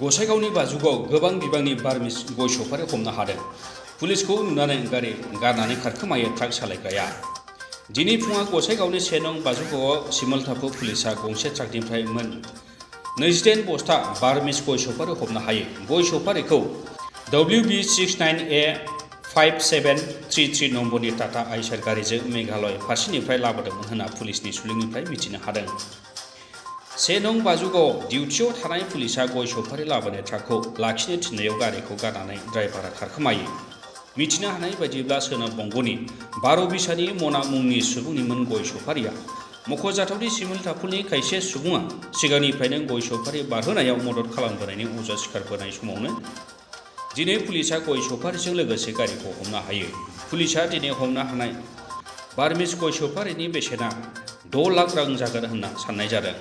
गसाइगावनि बाजुगाव गोबां बिबांनि बार्मिस गय सफारि हमनो हादों। पुलिसखौ नुनानै गारनानै खारखोमायो ट्राक सालायग्राया। दिनै फुङाव गसाइगावनि 1 नं बाजुगावआव सिमलथाफु पुलिसा गंसे ट्राकनिफ्राय 28 बस्ता बार्मिस गय सफारि हमनो हायो। गय सफारिखौ WB69A5733 नम्बरनि टाटा आइसार गारिजों मेघालय फारसेनिफ्राय लाबोदोंमोन होनना पुलिसनि सुलुंनिफ्राय मिथिनो हादों। 1 नं बाजुगाव डिउटियाव थानाय पुलिसा गय सफारि लाबोनाय ट्राकखौ लाखिनो थिननायाव गारिखौ गारनानै ड्राइभारा खारखोमायो। मिथिनो हानाय बायदिब्ला सोनाब बंग'नि 12 बिसानि मना मुंनि सुबुंनिमोन गय सफारिया। मख'जाथावदि सिमलथाफुनि खायसे सुबुङा सिगांनिफ्रायनो गय सफारि बारहोनायाव मदद खालामबोनायनि अजा सिखारबोनाय समावनो दिनै पुलिसा गय सफारिजों लोगोसे गारिखौ हमनो हायो। पुलिसा दिनै हमनो हानाय बार्मिस गय सफारिनि बेसेना 6 लाख रां जागोन होनना साननाय जादों।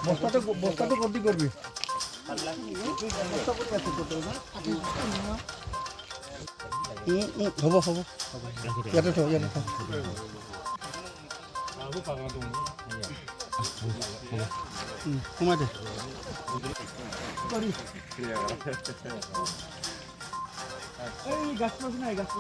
বস্তাটা ভর্তি করবি হব হব ইয়াতে থ ইয়াতে থ সোমাই দে এই গাছ পাস নাই গাছ